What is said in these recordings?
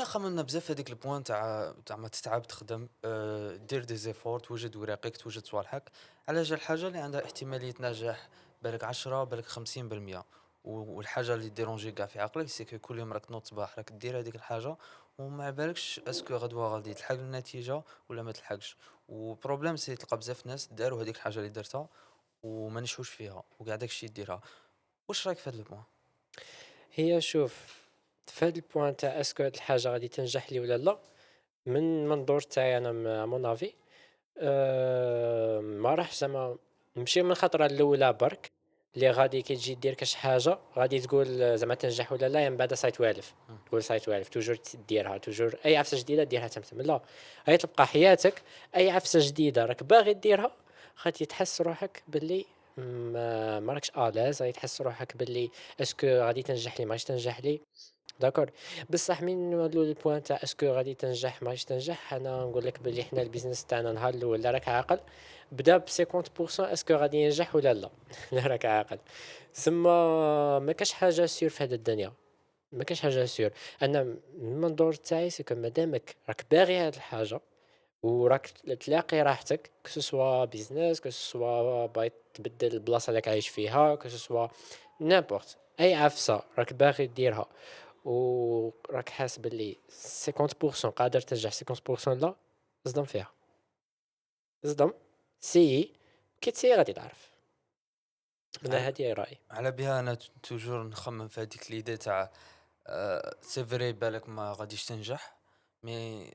انا خممنا بزاف هذيك البوان تاع ما تتعب تخدم، دير دي زيفور، توجد وراقيك، توجد صوالحك على جال الحاجه اللي عندها احتماليه نجاح. بالك 10 بالك 50%. والحاجه اللي ديرونجي كاع في عقلك سي كو كل يوم راك تنوض صباح راك دير هذيك الحاجه، وما بالكش اسكو غدوه غادي تلحق النتيجه ولا ما تلحقش. وبروبليم سي تلقى بزاف ناس داروا هذيك الحاجه اللي درتها وما نجحوش فيها وكاع داكشي يديرها. واش رايك في هذا البوان؟ هي شوف، في هاد البوان تاع اسكو هاد الحاجة غادي تنجح لي ولا لا، من منظور تاعي انا مون افي، ما راحش زعما نمشي من الخطرة الأولى برك، اللي غادي كي تجي دير كاش حاجة غادي تقول زعما تنجح ولا لا، يعني من بعد سايتوالف، تقول سايتوالف توجور ديرها توجور أي عفسة جديدة ديرها تمتم، لا، غادي تبقى حياتك أي عفسة جديدة راك باغي ديرها غادي تحس روحك باللي ما راكش آلاز، غادي تحس روحك باللي اسكو غادي تنجح لي ماغاديش تنجح لي. داكور، بصح من نولوا للبوان تاع اسكو غادي تنجح ماغاديش تنجح، انا نقول لك بلي حنا البيزنس تاعنا نهار الاول لا راك عاقل بدا ب 50% اسكو غادي ينجح ولا لا. لا راك عاقل، سما ما كاش حاجه سير في هذه الدنيا، ما كاش حاجه سير. انا من المنظور تاعي سكو مادامك راك باغي هاد الحاجه وراك تلاقي راحتك كسوا بيزنس كسوا باغي تبدل البلاصه اللي راك عايش فيها كسوا نيمبورت اي عفسه راك باغي ديرها وراك حاس باللي 50% قادر تنجح 50% لا، اصدم فيها، اصدم، سيي، كي تسيي غادي تعرف. انا هذه رأيي. على بها انا توجور نخمم في هذيك ليدي تاع سي فري بالك ما غاديش تنجح، مي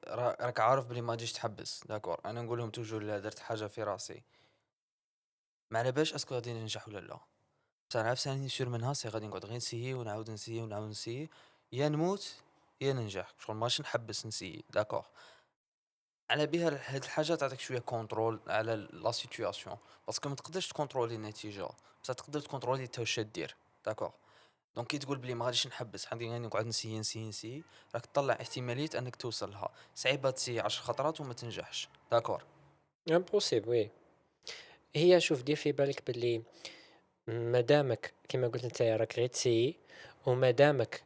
راك عارف بلي ما غاديش تحبس. داكور انا نقول لهم توجور لا درت حاجه في راسي ما على بالش اسكو غادي ننجح ولا لا، بصح عارف ثاني نشير منها سي غادي نقعد غير نسيي ونعاود نسيي ونعاود نسيي، يا نموت يا ننجح شغل ماشي نحبس نسيي. داكور على بها هاد الحاجه تعطيك شويه كونترول على لا سيتوياسيون، باسكو ما تقدرش تكونترولي النتيجه بصح تقدر تكونترولي تا واش دير. داكور دونك كي تقول بلي ما غاديش نحبس حادي غير نقعد نسيي نسيي نسيي، راك تطلع احتماليه انك توصل لها. صعيبه تسيي 10 خطرات وما تنجحش. داكور امبوسيبل وي. هي شوف دير في بالك باللي مادامك كيما قلت نتايا راك غير تسيي، ومادامك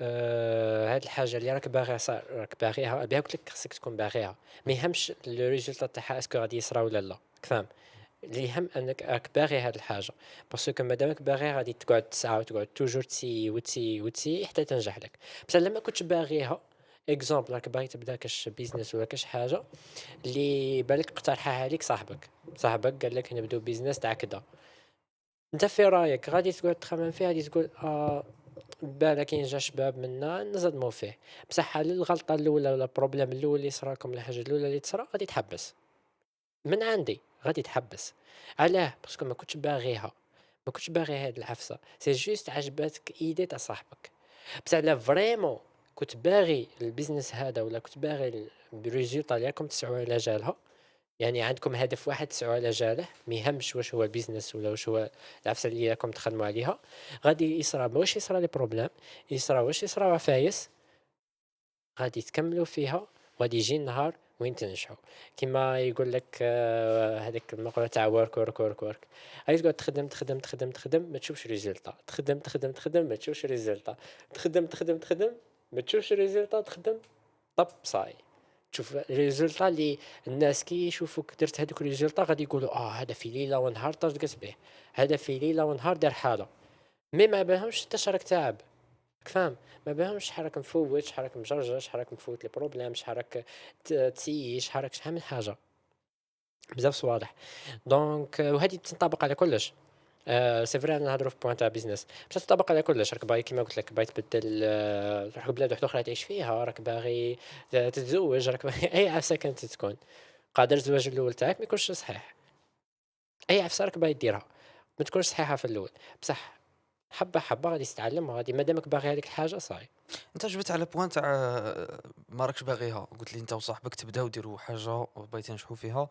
هاد الحاجة اللي راك باغيها راك باغيها بها قلت لك خصك تكون باغيها، ما يهمش لو ريزولتا تاعها اسكو غادي يصرا ولا لا، فاهم؟ اللي يهم أنك راك باغي هاد الحاجة، باسكو مادامك باغيها غادي تقعد تسعى وتقعد توجور تسيي وتسيي وتسيي حتى تنجح لك. بصح لما كنتش باغيها، اكزومبل راك باغي تبدا كاش بيزنس ولا كاش حاجة اللي بالك اقترحها عليك صاحبك، صاحبك قال لك نبداو بيزنس تاع كذا، انت في رايك غادي تقعد تخمم فيها غادي تقول بالا كاين جا شباب منا نصدموا فيه، بصح على الغلطة الأولى ولا البروبليم الأول اللي صراكم ولا الحاجة الأولى اللي تصرا غادي تحبس، من عندي غادي تحبس. علاه؟ باسكو ما كنتش باغيها، ما كنتش باغي هاد العفسة، سي جوست عجباتك ايدي تاع صاحبك. بصح لا فريمون كنت باغي البيزنس هذا ولا كنت باغي الريزولطا اللي راكم تسعوا على جالها، يعني عندكم هدف واحد تسعوا على جاله، ما يهمش واش هو البيزنس ولا واش هو العفسة اللي راكم تخدموا عليها، غادي يصرا واش يصرا لي بروبليم، يصرا واش يصرا عفايس، غادي تكمّلوا فيها وغادي يجي النهار وين تنجحوا. كيما يقول لك هاذيك المقولة تاع work work work work، غادي تقعد تخدم، تخدم، تخدم، تخدم ما تشوفش résultat، تخدم، تخدم، تخدم ما تشوفش résultat، تخدم، تخدم، تخدم ما تشوفش résultat، تخدم طَب صاي، تشوف résultat اللي الناس كي يشوفوك درت هادوك الrésultat غادي يقولوا هذا في ليلة ونهار طرقت به، هذا في ليلة ونهار دار حالة، مي ما بالهمش أنت شراك تعب. راك فاهم؟ ما بيهمش شحال راك مفوت، شحال راك مجرجر، شحال راك مفوت لي بروبليم، شحال راك تسيي، شحال راك شحال من حاجة، بزاف صوالح. دونك وهذه تنطبق على كلش. سي فري نهضروا في بوان تاع بيزنس، بصح تنطبق على كلش، راك باغي كيما قلت لك باغي تبدل تروح لبلاد واحدة أخرى تعيش فيها، راك باغي تتزوج، راك باغي أي عفسة كانت تكون، قادر الزواج الأول تاعك ما يكونش صحيح، أي عفسة راك باغي ديرها ما تكونش صحيحة في الأول، بصح حبة حبة غادي تتعلم وغادي مادامك باغي هذيك الحاجة صاي. انت جبت على بوان تاع ما راكش باغيها، قلت لي انت وصاحبك تبداو ديروا حاجه وبغيتي تنجحوا فيها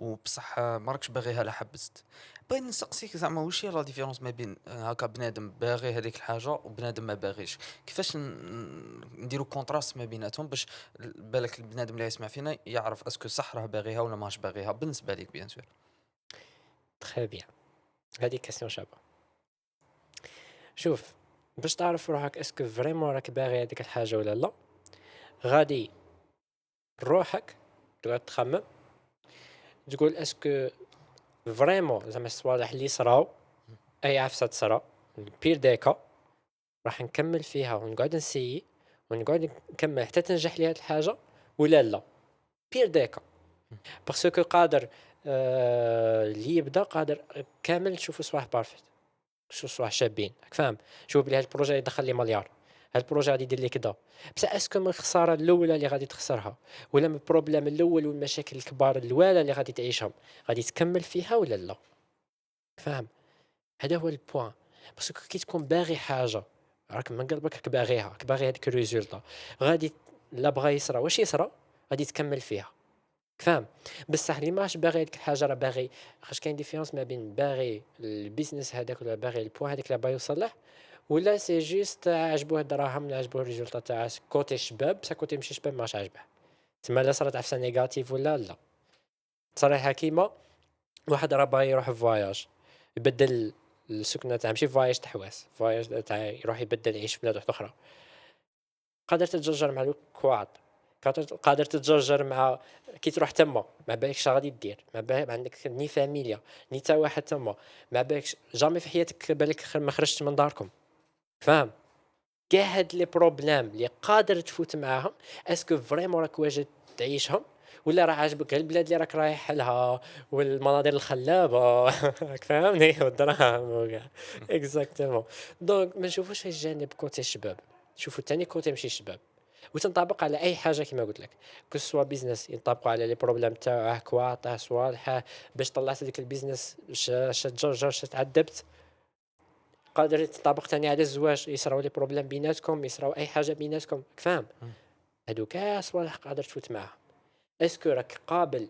وبصح ما راكش باغيها لا حبست. بغيت نسقسيك زعما واش هي لا ديفيرونس ما بين هكا بنادم باغي هذيك الحاجه وبنادم ما باغيش؟ كيفاش نديروا كونتراست ما بيناتهم باش بالك البنادم اللي يسمع فينا يعرف اسكو صح راه باغيها ولا ماش باغيها بالنسبه ليك بيان سور. تخي بيان، هذه كاستيون شابة. شوف، باش تعرف روحك اسكو فريمون راك باغي هاديك الحاجة ولا لا، غادي روحك تقعد تخمم، تقول اسكو فريمون زعما الصوالح اللي صراو أي عفسة تصرا بير ديكا راح نكمّل فيها ونقعد نسيي ونقعد نكمّل حتى تنجح لي هاد الحاجة ولا لا، بير ديكا باسكو قادر اللي يبدا قادر كامل نشوفوا صباح بارفيت، نشوفوا صباح شابين، راك فاهم؟ شوف بلي هاد البروجي يدخل لي مليار، هاد البروجي غادي يدير لي كذا، بصح اسكو من الخسارة الأولى اللي غادي تخسرها ولا من البروبليم الأول والمشاكل الكبار الوالا اللي غادي تعيشهم، غادي تكمّل فيها ولا لا؟ فاهم؟ هذا هو البوان، باسكو كي تكون باغي حاجة راك من قلبك راك باغيها، راك باغي هاديك الريزولتا غادي لا بغا يصرا واش يصرا غادي تكمّل فيها، فاهم؟ بصح اللي ماش باغي هاديك الحاجة راه باغي خاطش كاين ديفيرونس ما بين باغي البيزنس هذاك ولا باغي البوان هذاك اللي باغي يوصل له، ولا سي جوست عاجبوه الدراهم ولا عاجبوه الريزولتا تاع كوتي الشباب، بصح كوتي ماشي شباب ماش عاجبه، تما لا صرات عفسة نيجاتيف ولا لا، صراحة كيما واحد راه باغي يروح فواياج يبدل السكنة تاع ماشي فواياج تاع حواس، فواياج تاع يروح يبدل يعيش في بلاد واحدة أخرى، قادر تتجرجر مع الكواط، قادر تتجرجر مع كي تروح تما ما بالكش اش غادي دير، ما عندك ني فاميليا ني تا واحد تما، ما بالكش جامي في حياتك بالك ما خرجتش من داركم، فاهم؟ كاع هاد لي بروبلام اللي قادر تفوت معاهم اسكو فريمون راك واجد تعيشهم ولا راه عاجبك غير البلاد اللي راك رايح لها والمناظر الخلابه راك فاهمني والدراهم وكاع اكزاكتومون دونك ما نشوفوش الجانب كوتي الشباب نشوفو تاني كوتي ماشي شباب وتنطبق على اي حاجه كما قلت لك كو سوا بيزنس ينطبقوا على لي بروبليم تاعه كواطه صوالحه باش طلعت ديك البيزنس تجرجر تعذبت قادر تنطبق تاني على الزواج يصراو لي بروبليم بيناتكم يصراو اي حاجه بيناتكم راك فاهم إمم. هادو كاع صوالح قادر تفوت معاهم اسكو راك قابل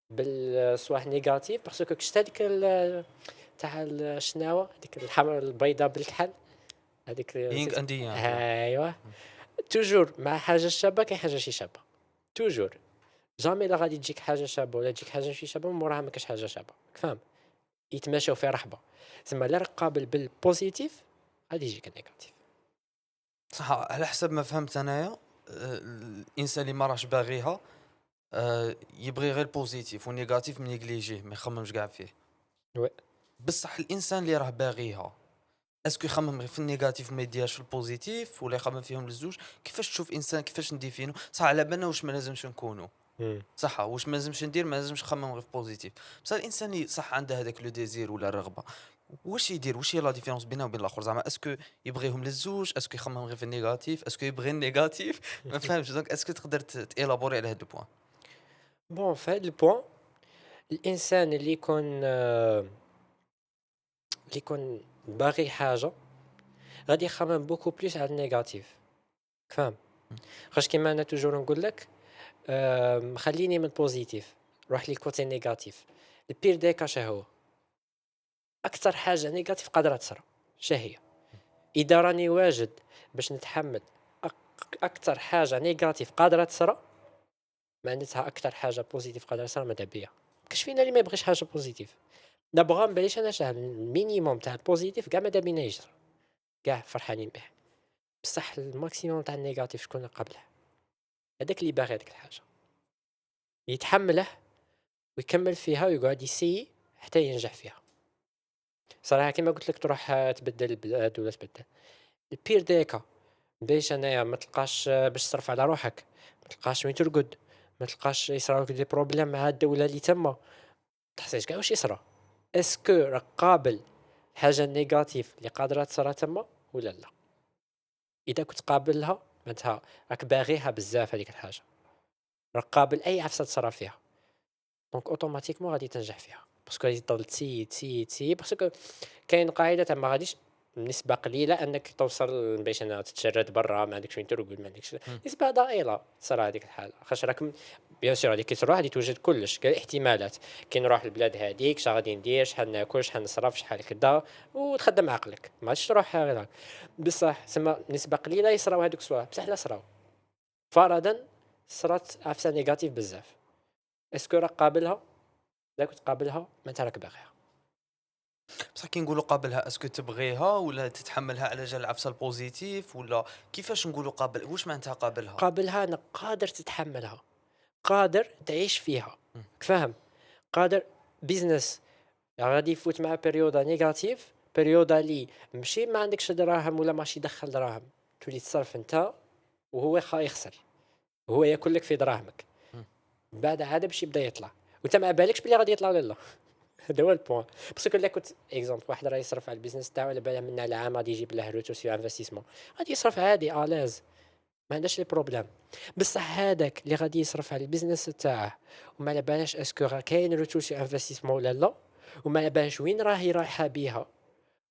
بالصوالح نيجاتيف باسكو شفت هذيك تاع الشناوه هذيك الحمراء البيضاء بالكحل هذيك يينغ نسيت أند يانغ ايوا إمم. توجور مع حاجه شابه كاين حاجه شي شابه توجور جامي لا غادي تجيك حاجه شابه ولا تجيك حاجه شي شابه من موراها ما كاش حاجه شابه راك فاهم يتماشاو في رحبه تسمى لا راك قابل بالبوزيتيف غادي يجيك النيجاتيف صح على حسب ما فهمت أنايا الإنسان اللي ما راهش باغيها يبغي غير البوزيتيف والنيجاتيف ما ينيجليجيه ما يخممش كاع فيه، وي بصح الإنسان اللي راه باغيها اسكو يخمم غير في النيجاتيف وما يديهاش في البوزيتيف ولا يخمم فيهم للزوج؟ كيفاش تشوف إنسان كيفاش نديفينو صح على بالنا واش ما لازمش نكونوا إمم. صح واش ما لازمش ندير ما لازمش نخمم غير في بوزيتيف بصح الانسان صح عنده هذاك لو ديزير ولا الرغبه واش يدير واش هي لا ديفيرونس بينه وبين الاخر زعما اسكو يبغيهم للزوج اسكو يخمم غير في النيجاتيف اسكو يبغي النيجاتيف ما فهمتش دونك اسكو تقدر تيلابوري على هذا البوان بون في هاد البوان الإنسان اللي يكون باغي حاجة غادي يخمم بوكو بليس على النيجاتيف فاهم خاطش كيما أنا توجور نقول لك خليني من بوزيتيف روح لي كوتي نيجاتيف البير ديكا هو أكثر حاجة نيجاتيف قادرة تصرا هي إذا راني واجد باش نتحمل أكثر حاجة نيجاتيف قادرة تصرا معناتها أكثر حاجة بوزيتيف قادرة تصرا ماذا بيا كاش فينا اللي ما يبغيش حاجة بوزيتيف نبغى نبلاش أنا شحال المينيموم تاع البوزيتيف كاع ماذا بينا يجرى كاع فرحانين به بصح الماكسيموم تاع النيجاتيف شكون قبله هذاك اللي باغي هذيك الحاجة يتحمله ويكمل فيها ويقعد يسيي حتى ينجح فيها صراحة كيما قلت لك تروح تبدل البلاد ولا تبدل البير ديكا باش انايا ما تلقاش باش تصرف على روحك ما تلقاش وين ترقد ما تلقاش يصراوك دي بروبليم مع الدولة اللي تما تحتاج كاع واش يصرا اسكو راك قابل حاجة نيجاتيف اللي قادرة تصرا تما ولا لا إذا كنت قابلها معناتها راك باغيها بزاف هذيك الحاجة راك قابل أي عفسة تصرا فيها دونك اوتوماتيكمون غادي تنجح فيها باسكو غادي تضل تسيي تسيي تسيي باسكو كاين قاعده تاع ما غاديش نسبة قليلة أنك توصل باش أنا تتشرد برا ما عندكش وين ترقد ما عندكش مم. نسبة ضئيلة تصرا هذيك الحالة خاطر راك بيان سور هذيك كي تروح غادي توجد كلش كاين احتمالات كي نروح البلاد هذيك اش غادي ندير شحال ناكل شحال نصرف شحال كدا وتخدم عقلك ما عادش تروح غير هاك بصح سما نسبة قليلة يصراو هذوك الصوالح بصح لا صراو فرضا صرات عفسة نيجاتيف بزاف اسكو راك قابلها إذا كنت قابلها معناتها راك باغيها بصح كي نقولوا قابلها اسكو تبغيها ولا تتحملها على جال العفسه البوزيتيف ولا كيفاش نقولوا قابل واش معناتها قابلها؟ قابلها أنك قادر تتحمّلها، قادر تعيش فيها، إمم. فاهم؟ قادر business غادي يفوت مع بيريودا نيجاتيف، بيريودا اللي ماشي ما عندكش دراهم ولا ماشي يدخّل دراهم، تولي تصرف أنت وهو يخسر، وهو ياكل لك في دراهمك، إمم. من بعد عاد باش يبدا يطلع، وأنت ما بالكش بلي غادي يطلع والّا لا. هذا هو البوان. باسكو إلا كنت اكزومبل واحد راه يصرف على البيزنس تاعو على باله من على عام غادي يجيب له روتور سو انفستيسمون، غادي يصرف عادي الاز، ما عندهاش لي بروبليم. بصح هذاك اللي غادي يصرف على البيزنس تاعه وما على بالهش اسكو راه كاين روتور سو انفستيسمون ولا لا، وما على بالهش وين راهي رايحه بيها،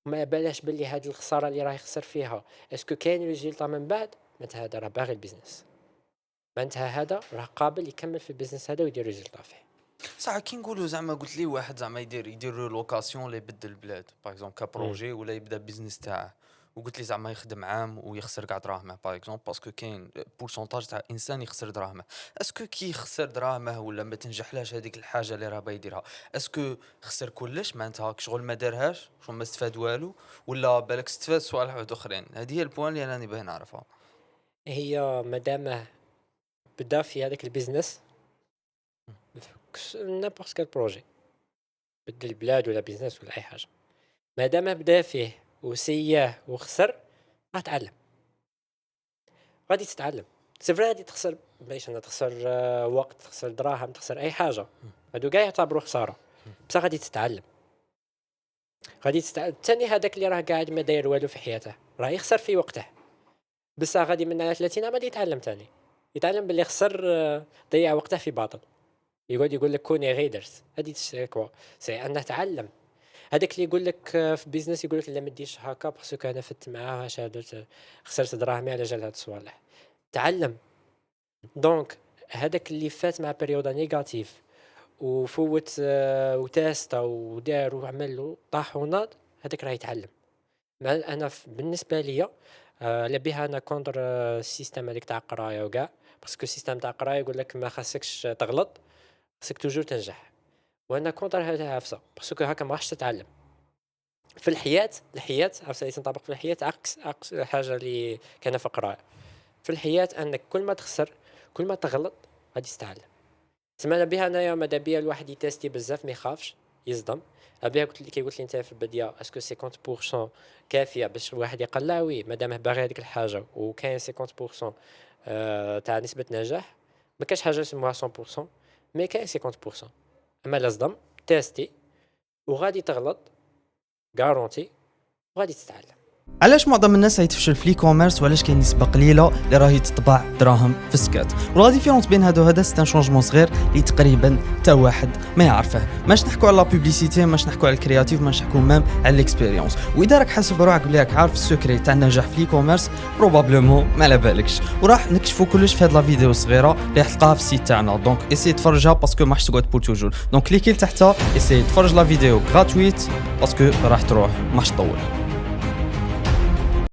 وما على بالهش باللي هاد الخساره اللي راه يخسر فيها اسكو كاين ريزولتا من بعد، معناتها هذا راه باغي البيزنس، معناتها هذا راه قابل يكمل في البيزنس هذا ويدير ريزولتا فيه. صح كي نقولوا زعما قلت لي واحد زعما يدير لوكاسيون ولا يبدل البلاد باغ اكزومبل مم. كبروجي ولا يبدا بيزنس تاعه وقلت لي زعما يخدم عام ويخسر كاع دراهمه باغ اكزومبل باسكو كاين بورسونتاج تاع انسان يخسر دراهمه اسكو كي يخسر دراهمه ولا ما تنجحلاش هذيك الحاجه اللي راه باغي يديرها اسكو خسر كلش معناتها شغل ما دارهاش شغل ما استفاد والو ولا بالك استفاد صوالح واحد اخرين هذه هي البوان اللي انا راني باغي نعرفها هي مادامه بدا في هذاك البيزنس نابورت كال بروجي، بدل البلاد ولا بيزنس ولا اي حاجه، مادام بدا فيه وسياه وخسر راه تعلم، غادي تتعلم. سي فري غادي تخسر، باش انا تخسر وقت، تخسر دراهم، تخسر اي حاجه، هادو كاع يعتبروا خساره، بصح غادي تتعلم. غادي تتعلم الثاني هذاك اللي راه قاعد ما داير والو في حياته راه يخسر في وقته، بصح غادي من على 30 عام غادي يتعلم ثاني، يتعلم باللي خسر، ضيع وقته في باطل، يقعد يقول لك كوني غير درت هذه كوا، سي انه تعلم. هذاك اللي يقول لك في بيزنس يقول لك لا ما ديرش هكا باسكو انا فت معاه شهادة خسرت دراهمي على جال هاد الصوالح، تعلم. دونك هذاك اللي فات مع بريودا نيجاتيف وفوت وتاستا ودار وعمل وطاح وناض، هذاك راه يتعلم. انا بالنسبه ليا على بها انا كونتر السيستم هذيك تاع القرايه وكاع، باسكو السيستم تاع القرايه يقول لك ما خاصكش تغلط، خاصك توجور تنجح، وانا كونتر هذا عفسه، باسكو هكا ما راحش تتعلم في الحياه. الحياه عفسه اللي تنطبق في الحياه عكس الحاجه اللي كان في القرايه. في الحياه انك كل ما تخسر كل ما تغلط غادي تتعلم. سمعنا بها انايا ماذا بيا الواحد يتيستي بزاف ما يخافش يصدم. ابيها قلت لك كي قلت لي انت في البدايه اسكو 50% كافيه باش الواحد يقلع، وي مادام باغي هذيك الحاجه وكاين 50% تاع نسبه نجاح، ما كاش حاجه اسمها 100%، مي كاين 50%. اما لا صدم تيستي وغادي تغلط غارونتي وغادي تتعلم. علاش معظم الناس يتفشل في لي كوميرس وعلاش كاين نسبه قليله اللي راهي تطبع دراهم في السكات؟ ولا ديفيرونس بين هذا سيت ان شونجمون صغير اللي تقريبا حتى واحد ما يعرفه. ماش نحكوا على لا بوبليسيتي، ماش نحكوا على الكرياتيف، ماش نحكوا ميم على الاكسبيريونس. واذا راك حاسب روحك بلي راك عارف السكري تاع النجاح في لي كوميرس، بروبابلومون ما على بالكش. وراح نكشفوا كلش في هذه لا فيديو صغيره اللي راح تلقاها في السيت تاعنا. دونك اسي تفرجها باسكو ماحش تقعد بور توجور. دونك كليكي لتحتها اسي تفرج لا فيديو غراتويت باسكو راح تروح ماحش تطول.